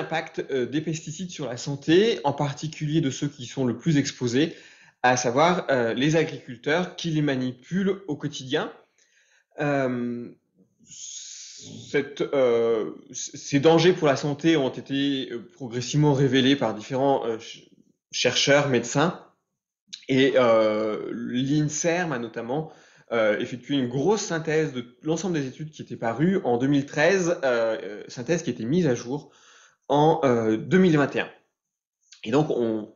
l'impact des pesticides sur la santé, en particulier de ceux qui sont le plus exposés, à savoir les agriculteurs qui les manipulent au quotidien. Euh, ces dangers pour la santé ont été progressivement révélés par différents chercheurs, médecins, et l'INSERM a notamment effectué une grosse synthèse de l'ensemble des études qui étaient parues en 2013, synthèse qui a été mise à jour en 2021. Et donc,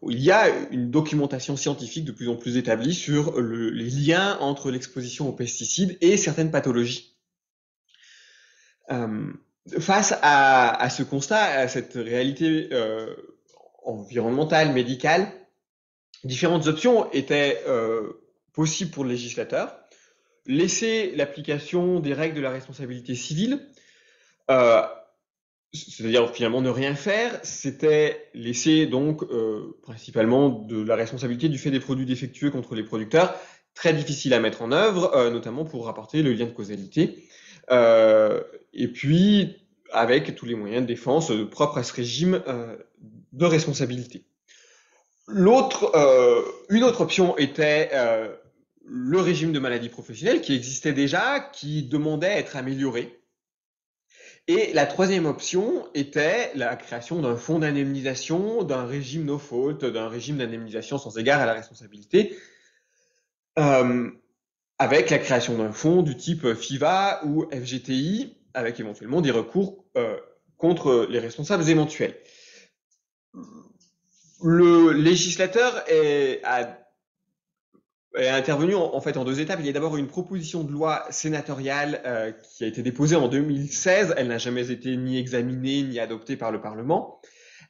il y a une documentation scientifique de plus en plus établie sur les liens entre l'exposition aux pesticides et certaines pathologies. Face à ce constat, à cette réalité environnementale, médicale, différentes options étaient possibles pour le législateur. Laisser l'application des règles de la responsabilité civile, c'est-à-dire finalement ne rien faire, c'était laisser donc principalement de la responsabilité du fait des produits défectueux contre les producteurs, très difficile à mettre en œuvre, notamment pour rapporter le lien de causalité, et puis avec tous les moyens de défense propres à ce régime de responsabilité. Une autre option était le régime de maladie professionnelle qui existait déjà, qui demandait à être amélioré. Et la troisième option était la création d'un fonds d'indemnisation, d'un régime no fault, d'un régime d'indemnisation sans égard à la responsabilité, avec la création d'un fonds du type FIVA ou FGTI, avec éventuellement des recours contre les responsables éventuels. Le législateur est intervenu en fait en deux étapes. Il y a d'abord une proposition de loi sénatoriale qui a été déposée en 2016. Elle n'a jamais été ni examinée ni adoptée par le Parlement.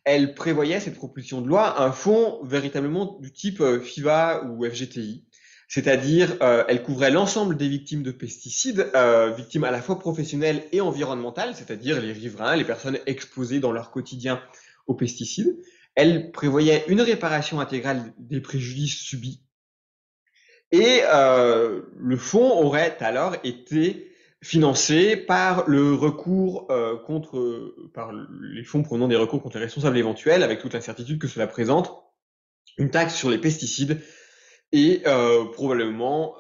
Elle prévoyait, cette proposition de loi, un fonds véritablement du type FIVA ou FGTI. C'est-à-dire, elle couvrait l'ensemble des victimes de pesticides, victimes à la fois professionnelles et environnementales, c'est-à-dire les riverains, les personnes exposées dans leur quotidien aux pesticides. Elle prévoyait une réparation intégrale des préjudices subis. Et le fonds aurait alors été financé par le recours par les fonds provenant des recours contre les responsables éventuels, avec toute l'incertitude que cela présente, une taxe sur les pesticides et probablement,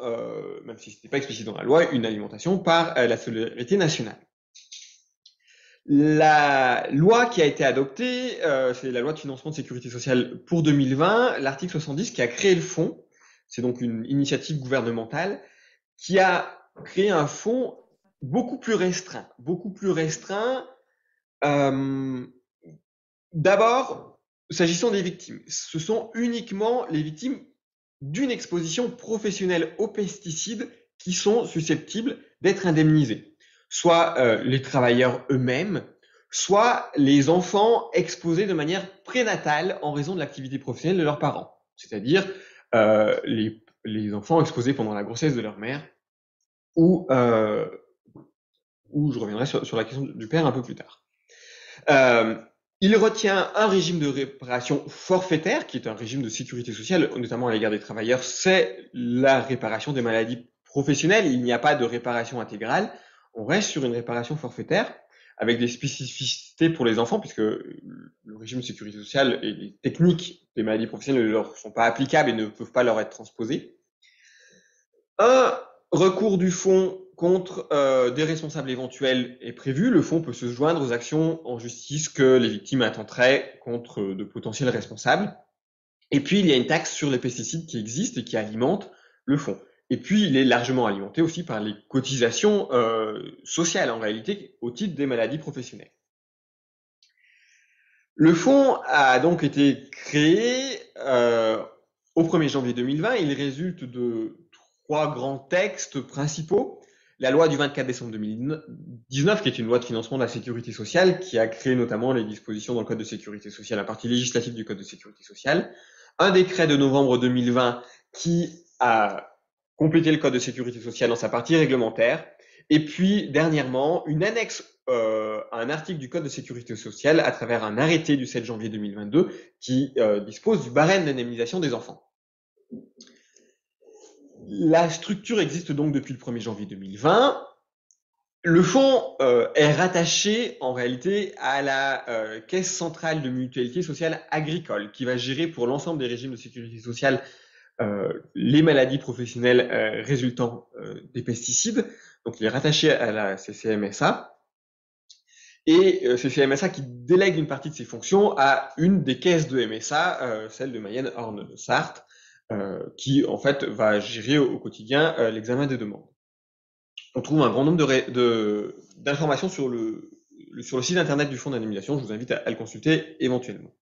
même si ce n'était pas explicite dans la loi, une alimentation par la solidarité nationale. La loi qui a été adoptée, c'est la loi de financement de sécurité sociale pour 2020, l'article 70 qui a créé le fonds. C'est donc une initiative gouvernementale qui a créé un fonds beaucoup plus restreint. D'abord, s'agissant des victimes, ce sont uniquement les victimes d'une exposition professionnelle aux pesticides qui sont susceptibles d'être indemnisées. Soit les travailleurs eux-mêmes, soit les enfants exposés de manière prénatale en raison de l'activité professionnelle de leurs parents. C'est-à-dire les enfants exposés pendant la grossesse de leur mère, ou je reviendrai sur la question du père un peu plus tard. Il retient un régime de réparation forfaitaire, qui est un régime de sécurité sociale, notamment à l'égard des travailleurs, c'est la réparation des maladies professionnelles. Il n'y a pas de réparation intégrale. On reste sur une réparation forfaitaire, avec des spécificités pour les enfants, puisque le régime de sécurité sociale et les techniques des maladies professionnelles ne leur sont pas applicables et ne peuvent pas leur être transposées. Un recours du fonds contre des responsables éventuels est prévu. Le fonds peut se joindre aux actions en justice que les victimes intenteraient contre de potentiels responsables. Et puis, il y a une taxe sur les pesticides qui existe et qui alimente le fonds. Et puis, il est largement alimenté aussi par les cotisations sociales, en réalité, au titre des maladies professionnelles. Le fonds a donc été créé au 1er janvier 2020. Il résulte de trois grands textes principaux. La loi du 24 décembre 2019, qui est une loi de financement de la sécurité sociale, qui a créé notamment les dispositions dans le Code de sécurité sociale, la partie législative du Code de sécurité sociale. Un décret de novembre 2020 qui a complété le Code de sécurité sociale dans sa partie réglementaire. Et puis, dernièrement, une annexe à un article du Code de sécurité sociale à travers un arrêté du 7 janvier 2022 qui dispose du barème d'indemnisation des enfants. La structure existe donc depuis le 1er janvier 2020. Le fonds est rattaché en réalité à la Caisse centrale de mutualité sociale agricole, qui va gérer pour l'ensemble des régimes de sécurité sociale les maladies professionnelles résultant des pesticides. Donc il est rattaché à la CCMSA. Et c'est CMSA qui délègue une partie de ses fonctions à une des caisses de MSA, celle de Mayenne-Orne-Sarthe, qui en fait va gérer au quotidien l'examen des demandes. On trouve un grand nombre d'informations sur le site internet du fonds d'indemnisation. Je vous invite à le consulter éventuellement.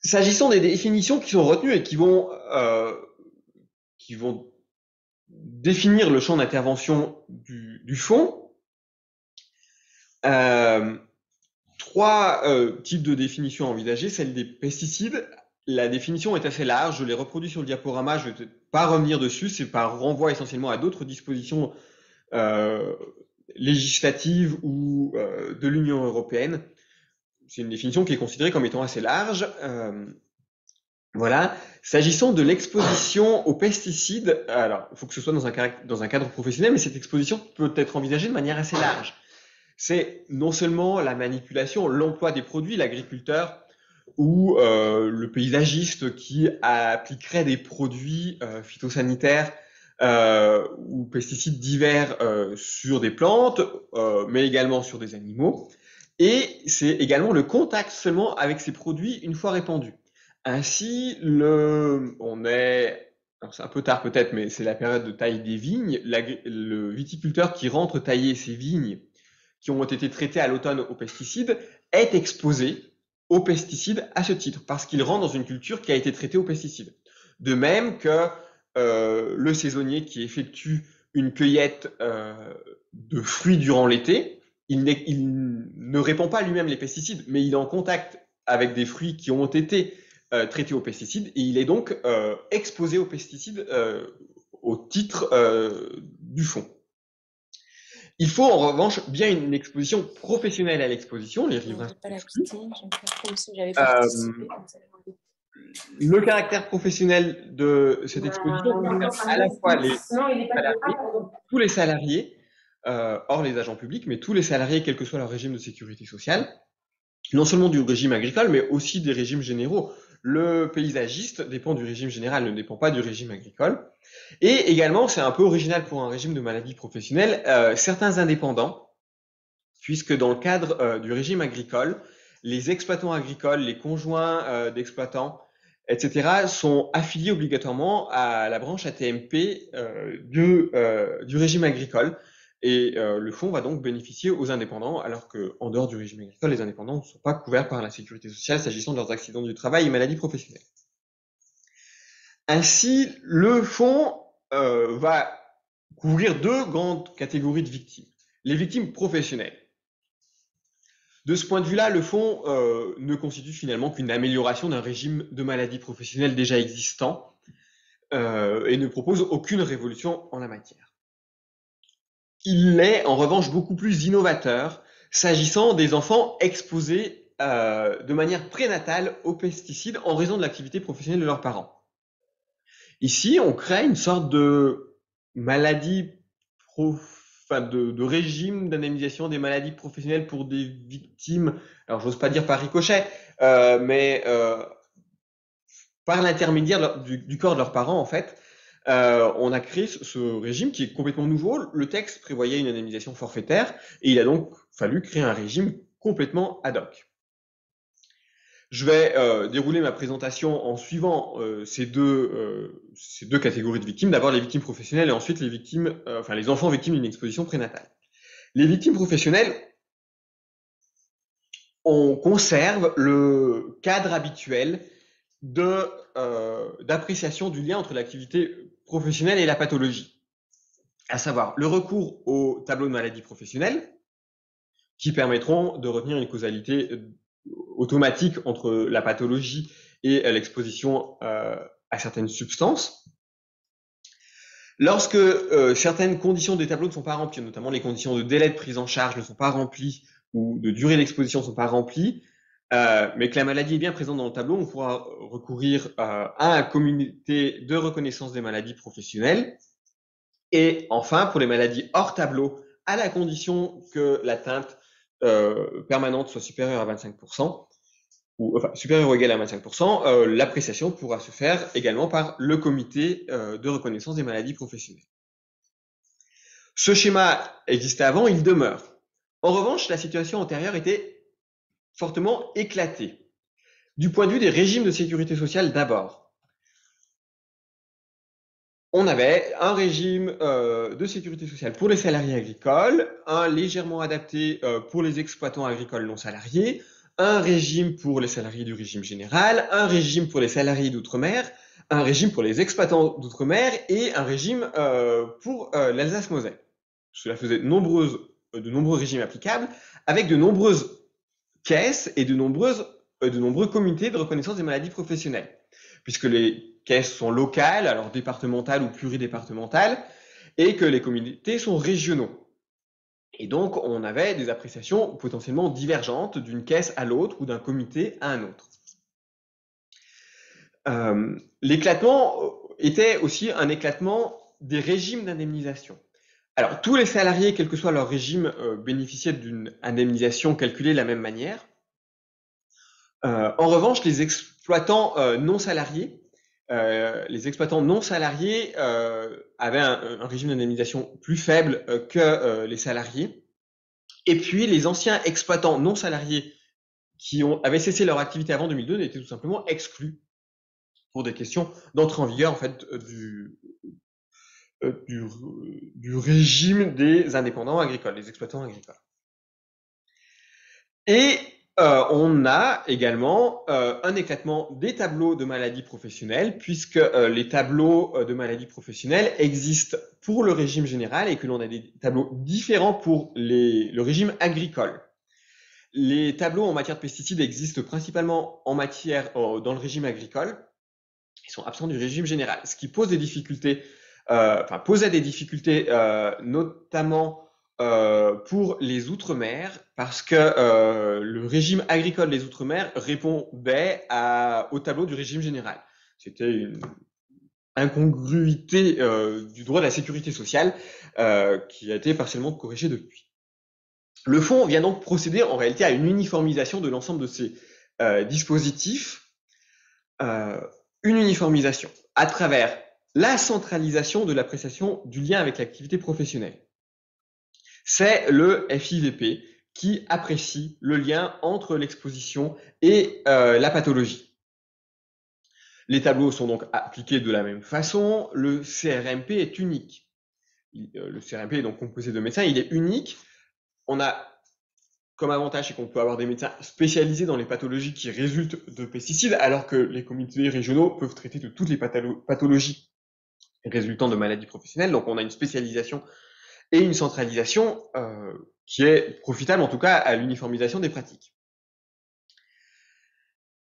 S'agissant des définitions qui sont retenues et qui vont définir le champ d'intervention du fonds, trois types de définitions envisagées. Celle des pesticides, la définition est assez large, je l'ai reproduit sur le diaporama, je ne vais pas revenir dessus, c'est par renvoi essentiellement à d'autres dispositions législatives ou de l'Union européenne. C'est une définition qui est considérée comme étant assez large. Voilà. S'agissant de l'exposition aux pesticides, alors il faut que ce soit dans un cadre professionnel, mais cette exposition peut être envisagée de manière assez large. C'est non seulement la manipulation, l'emploi des produits, l'agriculteur ou le paysagiste qui appliquerait des produits phytosanitaires ou pesticides divers sur des plantes, mais également sur des animaux. Et c'est également le contact seulement avec ces produits une fois répandus. Ainsi, c'est un peu tard peut-être, mais c'est la période de taille des vignes. Le viticulteur qui rentre tailler ses vignes qui ont été traitées à l'automne aux pesticides est exposé aux pesticides à ce titre, parce qu'il rentre dans une culture qui a été traitée aux pesticides. De même que le saisonnier qui effectue une cueillette de fruits durant l'été, il ne répand pas lui-même les pesticides, mais il est en contact avec des fruits qui ont été traités aux pesticides, et il est donc exposé aux pesticides au titre du fonds. Il faut en revanche bien une exposition professionnelle à l'exposition, les riverains sont exclus. Le caractère professionnel de cette exposition concerne à la fois tous les salariés, hors les agents publics, mais tous les salariés, quel que soit leur régime de sécurité sociale, non seulement du régime agricole, mais aussi des régimes généraux. Le paysagiste dépend du régime général, ne dépend pas du régime agricole. Et également, c'est un peu original pour un régime de maladie professionnelle, certains indépendants, puisque dans le cadre du régime agricole, les exploitants agricoles, les conjoints d'exploitants, etc., sont affiliés obligatoirement à la branche AT-MP du régime agricole. Et le fonds va donc bénéficier aux indépendants, alors qu'en dehors du régime agricole, les indépendants ne sont pas couverts par la sécurité sociale s'agissant de leurs accidents du travail et maladies professionnelles. Ainsi, le fonds va couvrir deux grandes catégories de victimes. Les victimes professionnelles. De ce point de vue-là, le fonds ne constitue finalement qu'une amélioration d'un régime de maladie professionnelle déjà existant et ne propose aucune révolution en la matière. Il est en revanche beaucoup plus innovateur s'agissant des enfants exposés de manière prénatale aux pesticides en raison de l'activité professionnelle de leurs parents. Ici, on crée une sorte de maladie de régime d'indemnisation des maladies professionnelles pour des victimes, alors j'ose pas dire par ricochet, mais par l'intermédiaire du corps de leurs parents en fait. On a créé ce régime qui est complètement nouveau. Le texte prévoyait une indemnisation forfaitaire et il a donc fallu créer un régime complètement ad hoc. Je vais dérouler ma présentation en suivant ces deux catégories de victimes. D'abord les victimes professionnelles et ensuite les enfants victimes d'une exposition prénatale. Les victimes professionnelles, on conserve le cadre habituel d'appréciation du lien entre l'activité professionnelle et la pathologie, à savoir le recours au tableau de maladies professionnelles qui permettront de retenir une causalité automatique entre la pathologie et l'exposition à certaines substances. Lorsque certaines conditions des tableaux ne sont pas remplies, notamment les conditions de délai de prise en charge ne sont pas remplies ou de durée d'exposition ne sont pas remplies, mais que la maladie est bien présente dans le tableau, on pourra recourir à un comité de reconnaissance des maladies professionnelles. Et enfin, pour les maladies hors tableau à la condition que l'atteinte permanente soit supérieure à 25%, ou enfin supérieure ou égale à 25%, l'appréciation pourra se faire également par le comité de reconnaissance des maladies professionnelles. Ce schéma existait avant, il demeure. En revanche, la situation antérieure était fortement éclatée. Du point de vue des régimes de sécurité sociale d'abord. On avait un régime de sécurité sociale pour les salariés agricoles, un légèrement adapté pour les exploitants agricoles non salariés, un régime pour les salariés du régime général, un régime pour les salariés d'outre-mer, un régime pour les exploitants d'outre-mer et un régime pour l'Alsace-Moselle. Cela faisait de nombreux régimes applicables avec de nombreuses caisses et de nombreux comités de reconnaissance des maladies professionnelles, puisque les caisses sont locales, alors départementales ou pluridépartementales, et que les comités sont régionaux. Et donc, on avait des appréciations potentiellement divergentes d'une caisse à l'autre ou d'un comité à un autre. L'éclatement était aussi un éclatement des régimes d'indemnisation. Alors, tous les salariés, quel que soit leur régime, bénéficiaient d'une indemnisation calculée de la même manière. En revanche, les exploitants non salariés avaient un régime d'indemnisation plus faible que les salariés. Et puis, les anciens exploitants non salariés qui avaient cessé leur activité avant 2002 étaient tout simplement exclus pour des questions d'entrée en vigueur en fait du régime des indépendants agricoles, des exploitants agricoles. Et on a également un éclatement des tableaux de maladies professionnelles, puisque les tableaux de maladies professionnelles existent pour le régime général et que l'on a des tableaux différents pour le régime agricole. Les tableaux en matière de pesticides existent principalement dans le régime agricole. Ils sont absents du régime général, ce qui pose des difficultés, posait des difficultés notamment pour les Outre-mer, parce que le régime agricole des Outre-mer répondait au tableau du régime général. C'était une incongruité du droit de la sécurité sociale qui a été partiellement corrigée depuis. Le fonds vient donc procéder en réalité à une uniformisation de l'ensemble de ces dispositifs, une uniformisation à travers la centralisation de l'appréciation du lien avec l'activité professionnelle. C'est le FIVP qui apprécie le lien entre l'exposition et la pathologie. Les tableaux sont donc appliqués de la même façon. Le CRMP est unique. Le CRMP est donc composé de médecins, il est unique. On a comme avantage, c'est qu'on peut avoir des médecins spécialisés dans les pathologies qui résultent de pesticides, alors que les comités régionaux peuvent traiter de toutes les pathologies résultant de maladies professionnelles. Donc on a une spécialisation et une centralisation qui est profitable en tout cas à l'uniformisation des pratiques.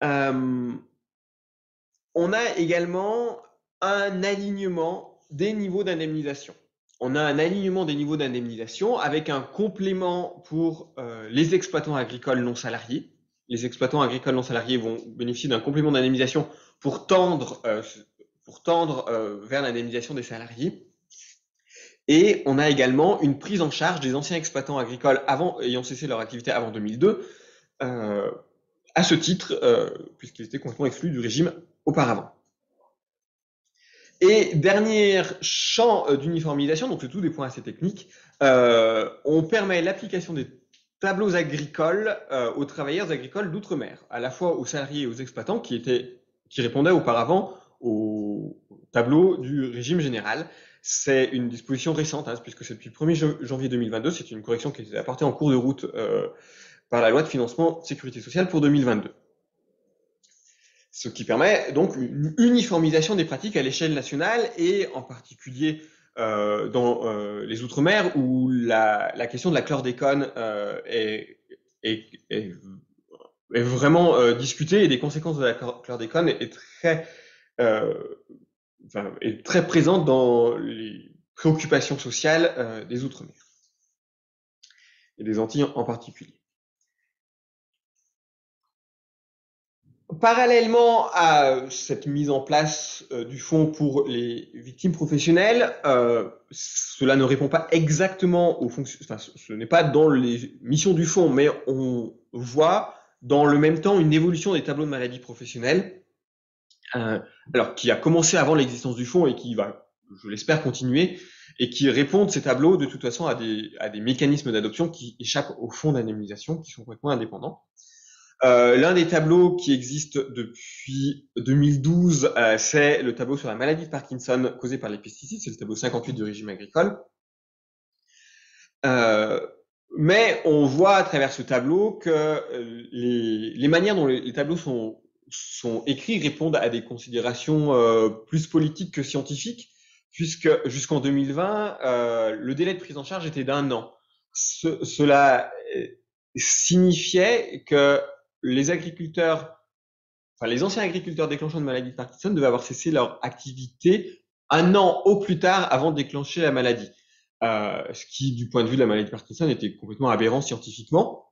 On a également un alignement des niveaux d'indemnisation. On a un alignement des niveaux d'indemnisation avec un complément pour les exploitants agricoles non salariés. Les exploitants agricoles non salariés vont bénéficier d'un complément d'indemnisation pour tendre vers l'indemnisation des salariés. Et on a également une prise en charge des anciens exploitants agricoles ayant cessé leur activité avant 2002, à ce titre, puisqu'ils étaient complètement exclus du régime auparavant. Et dernier champ d'uniformisation, donc c'est tout des points assez techniques, on permet l'application des tableaux agricoles aux travailleurs agricoles d'outre-mer, à la fois aux salariés et aux exploitants qui répondaient auparavant au tableau du régime général. C'est une disposition récente, puisque c'est depuis le 1er janvier 2022, c'est une correction qui a été apportée en cours de route par la loi de financement sécurité sociale pour 2022. Ce qui permet donc une uniformisation des pratiques à l'échelle nationale et en particulier dans les Outre-mer où la question de la chlordécone est vraiment discutée et les conséquences de la chlordécone est très présente dans les préoccupations sociales des Outre-mer et des Antilles en particulier. Parallèlement à cette mise en place du fonds pour les victimes professionnelles, cela ne répond pas exactement aux fonctions, enfin, ce n'est pas dans les missions du fonds, mais on voit dans le même temps une évolution des tableaux de maladies professionnelles, alors qui a commencé avant l'existence du fonds et qui va, je l'espère, continuer, et qui répondent ces tableaux de toute façon à des mécanismes d'adoption qui échappent au fonds d'indemnisation, qui sont complètement indépendants. L'un des tableaux qui existe depuis 2012, c'est le tableau sur la maladie de Parkinson causée par les pesticides, c'est le tableau 58 du régime agricole. Mais on voit à travers ce tableau que les manières dont les tableaux sont écrits répondent à des considérations plus politiques que scientifiques, puisque jusqu'en 2020, le délai de prise en charge était d'1 an. Cela signifiait que les agriculteurs, enfin les anciens agriculteurs déclenchant une maladie de Parkinson devaient avoir cessé leur activité 1 an au plus tard avant de déclencher la maladie. Ce qui, du point de vue de la maladie de Parkinson, était complètement aberrant scientifiquement.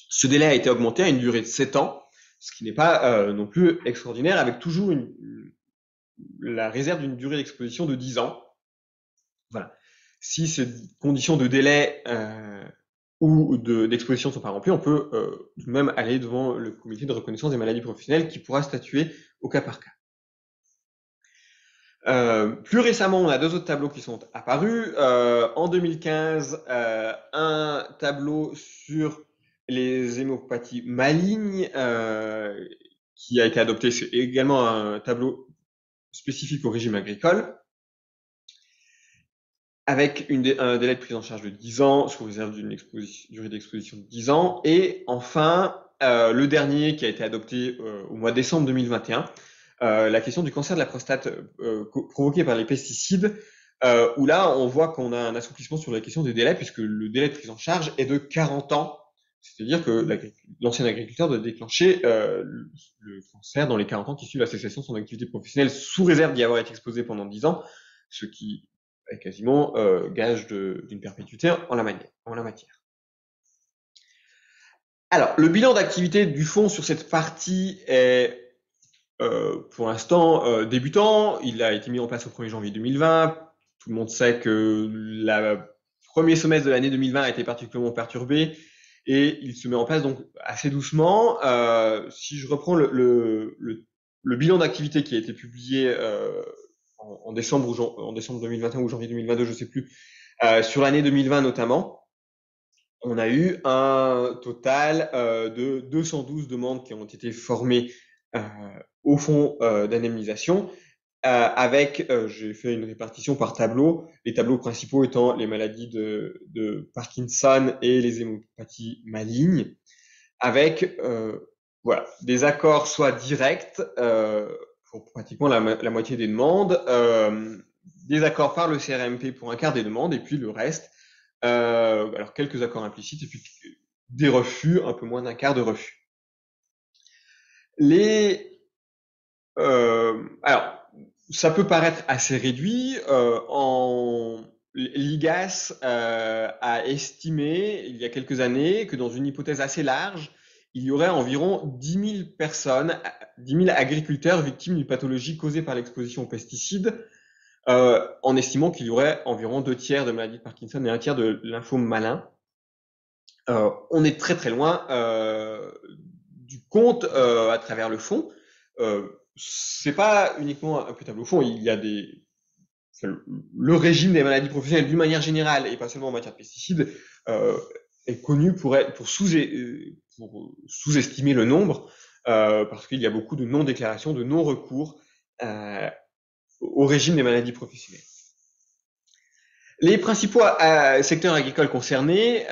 Ce délai a été augmenté à une durée de 7 ans, ce qui n'est pas non plus extraordinaire, avec toujours la réserve d'une durée d'exposition de 10 ans. Voilà. Si ces conditions de délai ou d'exposition ne sont pas remplies, on peut tout de même aller devant le comité de reconnaissance des maladies professionnelles qui pourra statuer au cas par cas. Plus récemment, on a 2 autres tableaux qui sont apparus. En 2015, un tableau sur les hémopathies malignes qui a été adopté. C'est également un tableau spécifique au régime agricole, avec un délai de prise en charge de 10 ans, sous réserve d'une durée d'exposition de 10 ans. Et enfin, le dernier qui a été adopté au mois de décembre 2021, la question du cancer de la prostate provoqué par les pesticides, où là, on voit qu'on a un assouplissement sur la question des délais, puisque le délai de prise en charge est de 40 ans. C'est-à-dire que l'ancien agriculteur doit déclencher le cancer dans les 40 ans qui suivent la cessation de son activité professionnelle, sous réserve d'y avoir été exposé pendant 10 ans, ce qui est quasiment gage d'une perpétuité en la matière. Alors, le bilan d'activité du fonds sur cette partie est pour l'instant débutant. Il a été mis en place au 1er janvier 2020. Tout le monde sait que le premier semestre de l'année 2020 a été particulièrement perturbé et il se met en place donc assez doucement. Si je reprends le bilan d'activité qui a été publié en décembre 2021 ou janvier 2022, je ne sais plus, sur l'année 2020 notamment, on a eu un total de 212 demandes qui ont été formées au fonds d'indemnisation, avec, j'ai fait une répartition par tableau, les tableaux principaux étant les maladies de Parkinson et les hémopathies malignes, avec voilà, des accords soit directs pour pratiquement la moitié des demandes, des accords par le CRMP pour un quart des demandes, et puis le reste, alors quelques accords implicites, et puis des refus, un peu moins d'un quart de refus. Alors, ça peut paraître assez réduit. L'IGAS a estimé, il y a quelques années, que dans une hypothèse assez large, il y aurait environ 10 000 personnes, 10 000 agriculteurs victimes d'une pathologie causée par l'exposition aux pesticides, en estimant qu'il y aurait environ 2/3 de maladies de Parkinson et 1/3 de lymphome malin. On est très très loin du compte à travers le fonds. C'est pas uniquement un tableau au fond, il y a le régime des maladies professionnelles d'une manière générale et pas seulement en matière de pesticides est connu pour sous-estimer le nombre parce qu'il y a beaucoup de non-déclarations, de non-recours au régime des maladies professionnelles. Les principaux secteurs agricoles concernés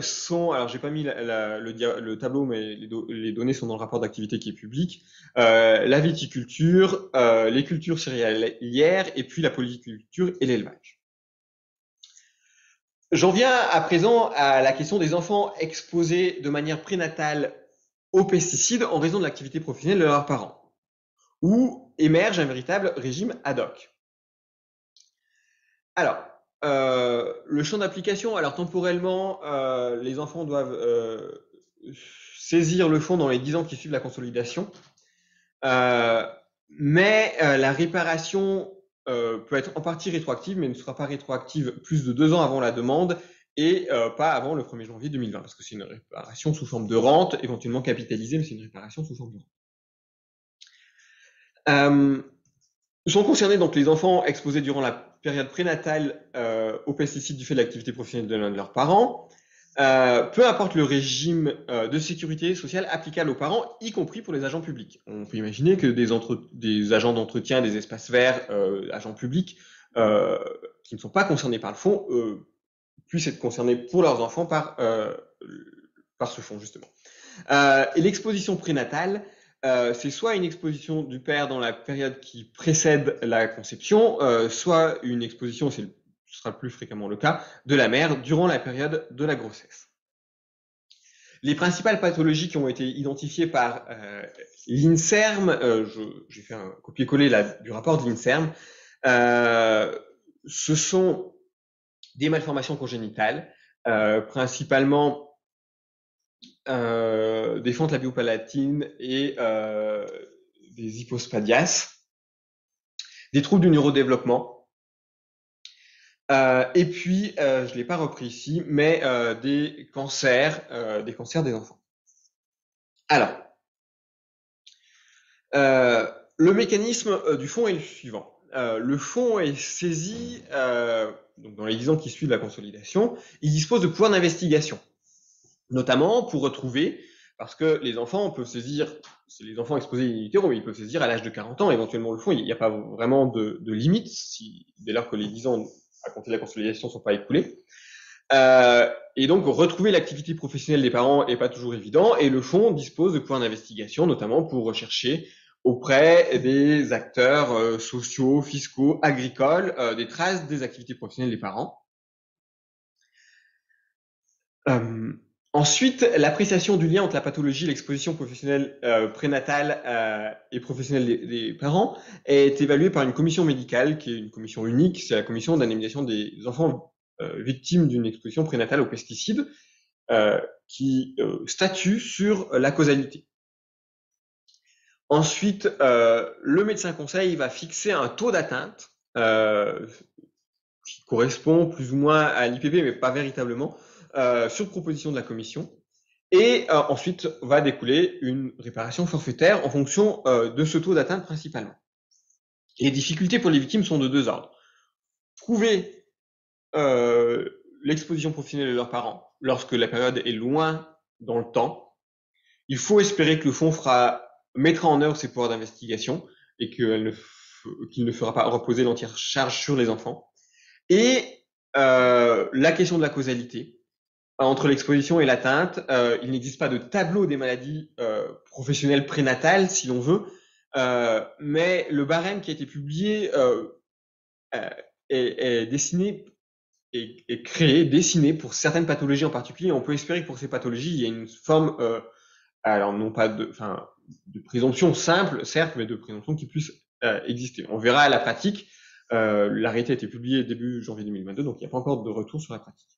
sont, alors j'ai pas mis le tableau, mais les données sont dans le rapport d'activité qui est public, la viticulture, les cultures céréalières et puis la polyculture et l'élevage. J'en viens à présent à la question des enfants exposés de manière prénatale aux pesticides en raison de l'activité professionnelle de leurs parents, où émerge un véritable régime ad hoc. Alors, le champ d'application, alors temporellement, les enfants doivent saisir le fonds dans les 10 ans qui suivent la consolidation. Mais la réparation peut être en partie rétroactive, mais ne sera pas rétroactive plus de 2 ans avant la demande et pas avant le 1er janvier 2020, parce que c'est une réparation sous forme de rente, éventuellement capitalisée, mais c'est une réparation sous forme de rente. Sont concernés donc les enfants exposés durant la période prénatale aux pesticides du fait de l'activité professionnelle de l'un de leurs parents, peu importe le régime de sécurité sociale applicable aux parents, y compris pour les agents publics. On peut imaginer que des agents d'entretien des espaces verts, agents publics, qui ne sont pas concernés par le fonds, puissent être concernés pour leurs enfants par ce fonds, justement. Et l'exposition prénatale, c'est soit une exposition du père dans la période qui précède la conception, soit une exposition, ce sera le plus fréquemment le cas, de la mère durant la période de la grossesse. Les principales pathologies qui ont été identifiées par l'INSERM, j'ai fait un copier-coller du rapport de l'INSERM, ce sont des malformations congénitales, principalement des fentes labiopalatines et des hypospadias, des troubles du neurodéveloppement, et puis, je ne l'ai pas repris ici, mais des cancers des enfants. Alors, le mécanisme du fonds est le suivant. Le fonds est saisi, donc dans les 10 ans qui suivent la consolidation, il dispose de pouvoirs d'investigation, notamment pour retrouver, parce que les enfants peuvent saisir, c'est les enfants exposés in utero, mais ils peuvent saisir à l'âge de 40 ans, éventuellement le fonds, il n'y a pas vraiment de limite, dès lors que les 10 ans à compter de la consolidation ne sont pas écoulés. Et donc, retrouver l'activité professionnelle des parents n'est pas toujours évident, et le fonds dispose de pouvoirs d'investigation, notamment pour rechercher auprès des acteurs sociaux, fiscaux, agricoles, des traces des activités professionnelles des parents. Ensuite, l'appréciation du lien entre la pathologie et l'exposition professionnelle prénatale et professionnelle des parents est évaluée par une commission médicale, qui est une commission unique, c'est la commission d'indemnisation des enfants victimes d'une exposition prénatale aux pesticides, qui statue sur la causalité. Ensuite, le médecin conseil va fixer un taux d'atteinte qui correspond plus ou moins à l'IPP, mais pas véritablement, sur proposition de la commission. Et ensuite va découler une réparation forfaitaire en fonction de ce taux d'atteinte principalement. Les difficultés pour les victimes sont de 2 ordres. Prouver l'exposition professionnelle de leurs parents lorsque la période est loin dans le temps. Il faut espérer que le fonds mettra en œuvre ses pouvoirs d'investigation et qu'il ne fera pas reposer l'entière charge sur les enfants. Et la question de la causalité. Entre l'exposition et l'atteinte, il n'existe pas de tableau des maladies professionnelles prénatales, si l'on veut, mais le barème qui a été publié est dessiné et créé, dessiné pour certaines pathologies en particulier. On peut espérer que pour ces pathologies, il y a une forme, alors non pas de présomption simple, certes, mais de présomption qui puisse exister. On verra à la pratique. L'arrêté a été publié début janvier 2022, donc il n'y a pas encore de retour sur la pratique.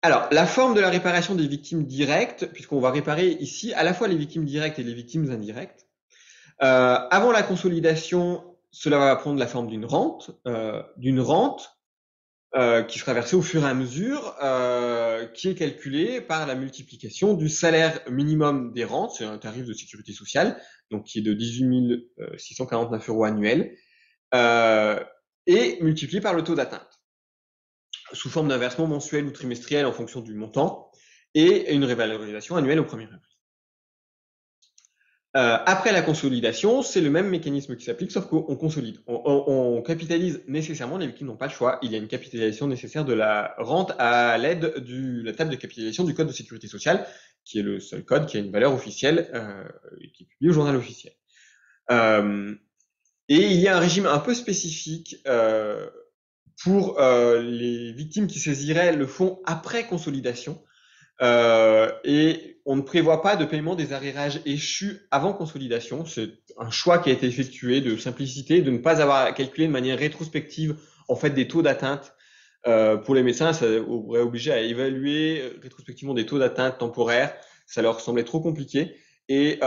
Alors, la forme de la réparation des victimes directes, puisqu'on va réparer ici à la fois les victimes directes et les victimes indirectes. Avant la consolidation, cela va prendre la forme d'une rente qui sera versée au fur et à mesure, qui est calculée par la multiplication du salaire minimum des rentes, c'est un tarif de sécurité sociale, donc qui est de 18 649 € annuels, et multiplié par le taux d'atteinte, sous forme d'un versement mensuel ou trimestriel en fonction du montant, et une révalorisation annuelle au 1er avril. Après la consolidation, c'est le même mécanisme qui s'applique, sauf qu'on consolide. On capitalise nécessairement, les victimes n'ont pas le choix, il y a une capitalisation nécessaire de la rente à l'aide de la table de capitalisation du Code de sécurité sociale, qui est le seul code qui a une valeur officielle, et qui est publié au journal officiel. Et il y a un régime un peu spécifique pour les victimes qui saisiraient le fonds après consolidation, et on ne prévoit pas de paiement des arrérages échus avant consolidation. C'est un choix qui a été effectué de simplicité, de ne pas avoir à calculer de manière rétrospective en fait des taux d'atteinte. Pour les médecins, ça aurait obligé à évaluer rétrospectivement des taux d'atteinte temporaires. Ça leur semblait trop compliqué. Et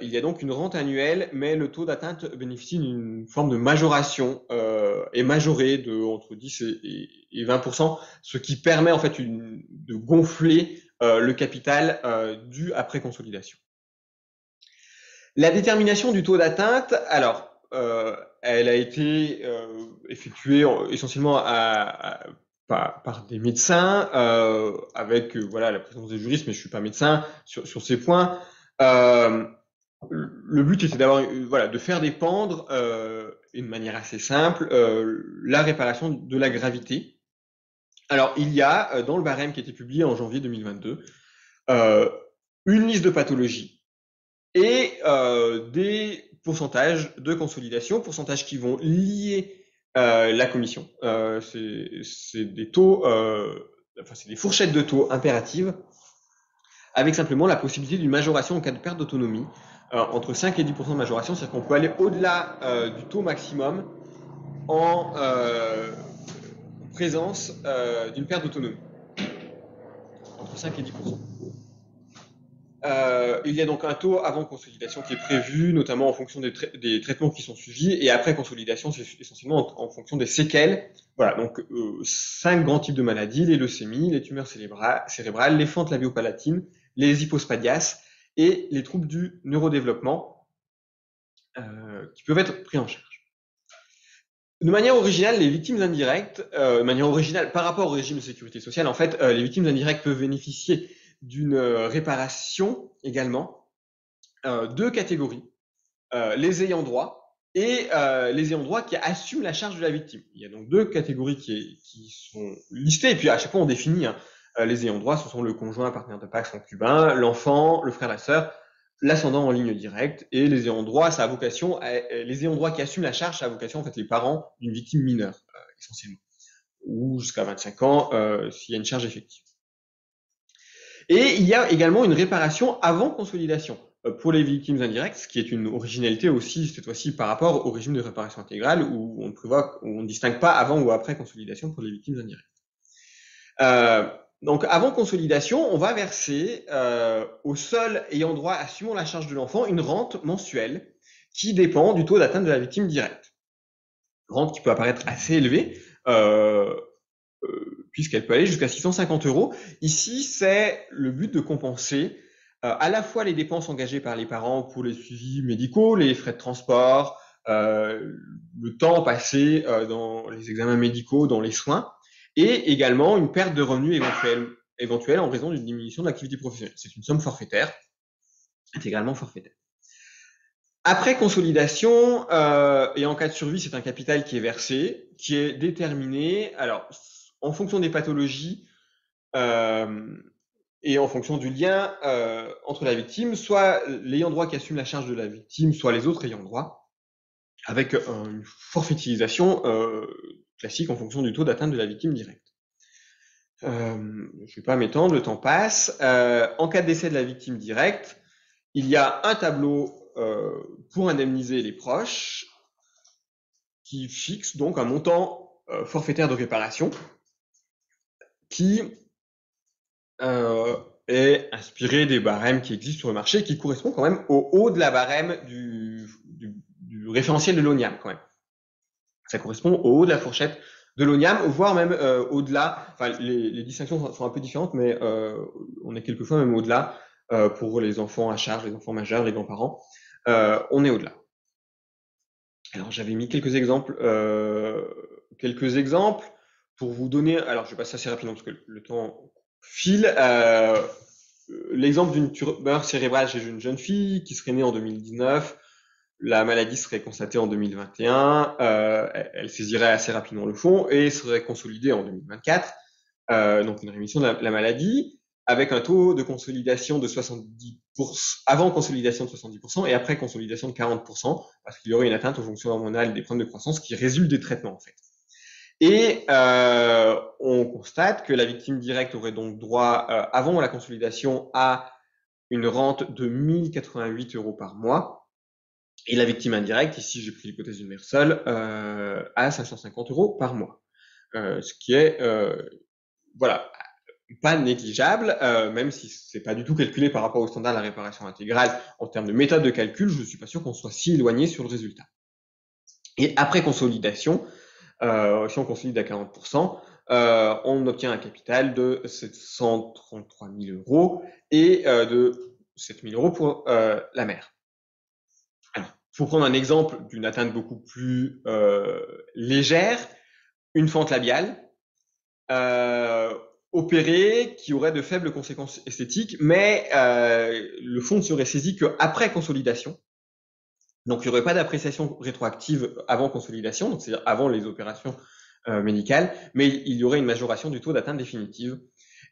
il y a donc une rente annuelle, mais le taux d'atteinte bénéficie d'une forme de majoration, est majoré de entre 10 et 20%, ce qui permet en fait de gonfler le capital dû après consolidation. La détermination du taux d'atteinte, alors, elle a été effectuée essentiellement par des médecins, avec voilà la présence des juristes, mais je suis pas médecin sur ces points. Le but était d'avoir voilà de faire dépendre et de manière assez simple la réparation de la gravité. Alors il y a dans le barème qui a été publié en janvier 2022 une liste de pathologies et des pourcentages de consolidation, pourcentages qui vont lier la commission. C'est des taux, enfin c'est des fourchettes de taux impératives, avec simplement la possibilité d'une majoration en cas de perte d'autonomie, entre 5 et 10% de majoration, c'est-à-dire qu'on peut aller au-delà du taux maximum en présence d'une perte d'autonomie, entre 5 et 10%. Il y a donc un taux avant consolidation qui est prévu, notamment en fonction des traitements qui sont suivis, et après consolidation, c'est essentiellement en fonction des séquelles. Voilà, donc 5 grands types de maladies, les leucémies, les tumeurs cérébrales, les fentes labiopalatines, les hypospadias et les troubles du neurodéveloppement qui peuvent être pris en charge. De manière originale, les victimes indirectes, de manière originale par rapport au régime de sécurité sociale, en fait, les victimes indirectes peuvent bénéficier d'une réparation également, deux catégories, les ayants droit et les ayants droit qui assument la charge de la victime. Il y a donc deux catégories qui sont listées, et puis à chaque fois on définit, hein, les ayants droit, ce sont le conjoint, partenaire de Pacs concubin, l'enfant, le frère, la sœur, l'ascendant en ligne directe, et les ayants droit, ça a vocation, les ayants droit qui assument la charge, ça a vocation en fait les parents d'une victime mineure, essentiellement, ou jusqu'à 25 ans s'il y a une charge effective. Et il y a également une réparation avant consolidation pour les victimes indirectes, ce qui est une originalité aussi, cette fois-ci, par rapport au régime de réparation intégrale, où on ne distingue pas avant ou après consolidation pour les victimes indirectes. Donc, avant consolidation, on va verser au seul ayant droit assumant la charge de l'enfant une rente mensuelle qui dépend du taux d'atteinte de la victime directe. Rente qui peut apparaître assez élevée, puisqu'elle peut aller jusqu'à 650 €. Ici, c'est le but de compenser à la fois les dépenses engagées par les parents pour les suivis médicaux, les frais de transport, le temps passé dans les examens médicaux, dans les soins, et également une perte de revenus éventuelle en raison d'une diminution de l'activité professionnelle. C'est une somme forfaitaire, intégralement forfaitaire. Après consolidation, et en cas de survie, c'est un capital qui est versé, qui est déterminé, alors, en fonction des pathologies et en fonction du lien entre la victime, soit l'ayant droit qui assume la charge de la victime, soit les autres ayants droit, avec une forfaitisation classique en fonction du taux d'atteinte de la victime directe. Je ne vais pas m'étendre, le temps passe. En cas de décès de la victime directe, il y a un tableau pour indemniser les proches qui fixe donc un montant forfaitaire de réparation qui est inspiré des barèmes qui existent sur le marché, qui correspond quand même au haut de la barème du référentiel de l'ONIAM quand même. Ça correspond au haut de la fourchette de l'ONIAM, voire même au-delà. Enfin, les distinctions sont un peu différentes, mais on est quelquefois même au-delà pour les enfants à charge, les enfants majeurs, les grands-parents. On est au-delà. Alors j'avais mis quelques exemples pour vous donner. Alors je vais passer assez rapidement parce que le temps file. L'exemple d'une tumeur cérébrale chez une jeune fille qui serait née en 2019. La maladie serait constatée en 2021, elle saisirait assez rapidement le fonds et serait consolidée en 2024, donc une rémission de la maladie, avec un taux de consolidation de 70%, avant consolidation de 70% et après consolidation de 40%, parce qu'il y aurait une atteinte aux fonctions hormonales des problèmes de croissance qui résultent des traitements en fait. Et on constate que la victime directe aurait donc droit, avant la consolidation, à une rente de 1 088 € par mois, et la victime indirecte, ici j'ai pris l'hypothèse d'une mère seule, à 550 € par mois. Ce qui est voilà, pas négligeable, même si c'est pas du tout calculé par rapport au standard de la réparation intégrale en termes de méthode de calcul, je suis pas sûr qu'on soit si éloigné sur le résultat. Et après consolidation, si on consolide à 40%, on obtient un capital de 733 000 euros et de 7 000 euros pour la mère. Alors, pour prendre un exemple d'une atteinte beaucoup plus légère, une fente labiale opérée qui aurait de faibles conséquences esthétiques, mais le fonds ne serait saisi qu'après consolidation. Donc, il n'y aurait pas d'appréciation rétroactive avant consolidation, donc c'est-à-dire avant les opérations médicales, mais il y aurait une majoration du taux d'atteinte définitive.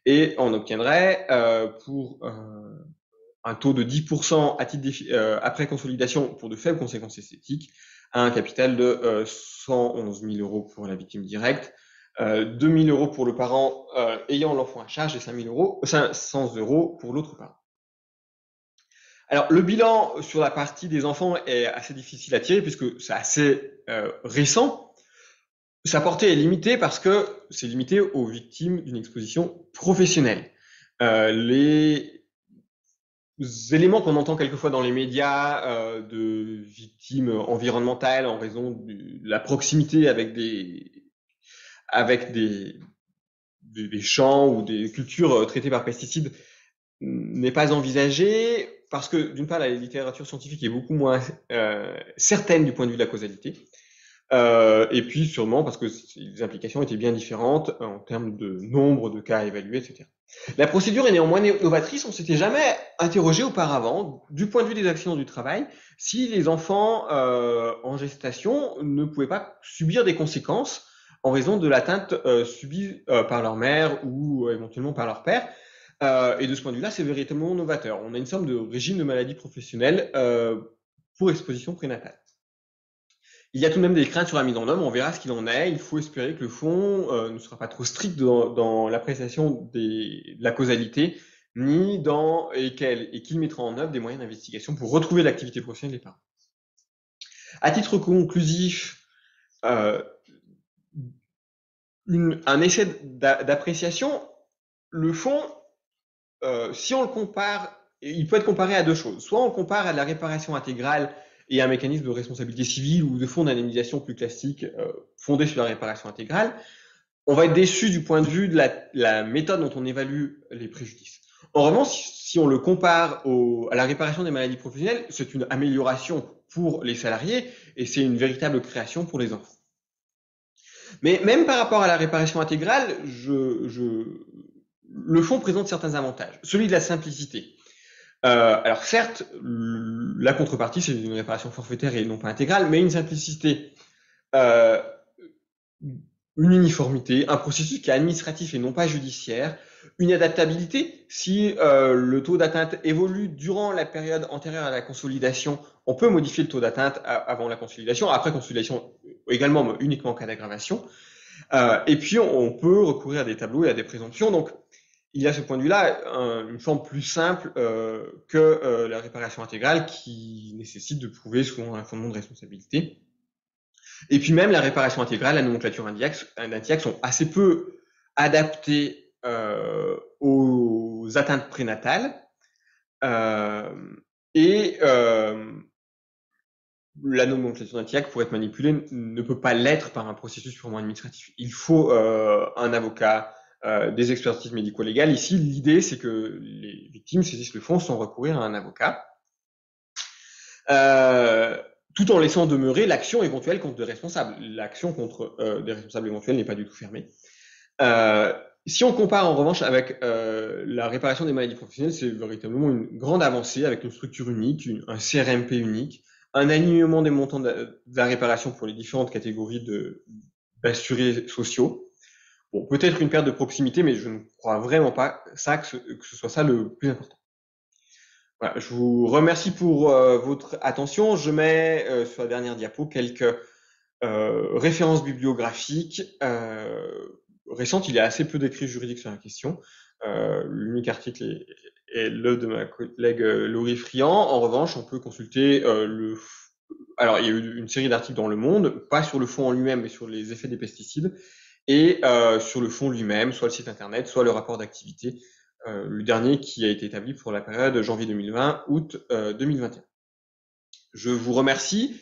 Et on obtiendrait pour un taux de 10% à titre après consolidation pour de faibles conséquences esthétiques, un capital de 111 000 euros pour la victime directe, 2 000 euros pour le parent ayant l'enfant à charge et 500 euros pour l'autre parent. Alors, le bilan sur la partie des enfants est assez difficile à tirer puisque c'est assez récent. Sa portée est limitée parce que c'est limité aux victimes d'une exposition professionnelle. Les éléments qu'on entend quelquefois dans les médias de victimes environnementales en raison de la proximité avec des champs ou des cultures traitées par pesticides n'est pas envisagé parce que d'une part la littérature scientifique est beaucoup moins certaine du point de vue de la causalité et puis sûrement parce que les implications étaient bien différentes en termes de nombre de cas évalués, etc. La procédure est néanmoins novatrice, on s'était jamais interrogé auparavant du point de vue des accidents du travail si les enfants en gestation ne pouvaient pas subir des conséquences en raison de l'atteinte subie par leur mère ou éventuellement par leur père. Et de ce point de vue-là, c'est véritablement novateur. On a une sorte de régime de maladie professionnelle pour exposition prénatale. Il y a tout de même des craintes sur la mise en œuvre, on verra ce qu'il en est. Il faut espérer que le fonds ne sera pas trop strict dans l'appréciation de la causalité, ni et qu'il mettra en œuvre des moyens d'investigation pour retrouver l'activité professionnelle des parents. À titre conclusif, un essai d'appréciation, le fonds, si on le compare, il peut être comparé à deux choses. Soit on le compare à de la réparation intégrale et un mécanisme de responsabilité civile ou de fonds d'indemnisation plus classique fondé sur la réparation intégrale, on va être déçu du point de vue de la méthode dont on évalue les préjudices. En revanche, si on le compare à la réparation des maladies professionnelles, c'est une amélioration pour les salariés et c'est une véritable création pour les enfants. Mais même par rapport à la réparation intégrale, le fonds présente certains avantages. Celui de la simplicité. Alors certes, la contrepartie, c'est une réparation forfaitaire et non pas intégrale, mais une simplicité, une uniformité, un processus qui est administratif et non pas judiciaire, une adaptabilité. Si le taux d'atteinte évolue durant la période antérieure à la consolidation, on peut modifier le taux d'atteinte avant la consolidation, après consolidation également, mais uniquement en cas d'aggravation. Et puis on peut recourir à des tableaux et à des présomptions. Donc il y a ce point de vue-là une forme plus simple que la réparation intégrale qui nécessite de prouver souvent un fondement de responsabilité. Et puis même la réparation intégrale, la nomenclature d'Intiac sont assez peu adaptées aux atteintes prénatales et la nomenclature d'Intiac, pour être manipulée, ne peut pas l'être par un processus purement administratif. Il faut un avocat, des expertises médico-légales. Ici, l'idée, c'est que les victimes saisissent le fonds sans recourir à un avocat, tout en laissant demeurer l'action éventuelle contre des responsables. L'action contre des responsables éventuels n'est pas du tout fermée. Si on compare en revanche avec la réparation des maladies professionnelles, c'est véritablement une grande avancée avec une structure unique, un CRMP unique, un alignement des montants de la réparation pour les différentes catégories d'assurés sociaux. Bon, peut-être une perte de proximité, mais je ne crois vraiment pas que ce soit ça le plus important. Voilà, je vous remercie pour votre attention. Je mets sur la dernière diapo quelques références bibliographiques récentes. Il y a assez peu d'écrits juridiques sur la question. L'unique article est le de ma collègue Laurie Friand. En revanche, on peut consulter alors, il y a eu une série d'articles dans Le Monde, pas sur le fond en lui-même, mais sur les effets des pesticides. et sur le fonds lui-même, soit le site internet, soit le rapport d'activité, le dernier qui a été établi pour la période janvier 2020, août 2021. Je vous remercie.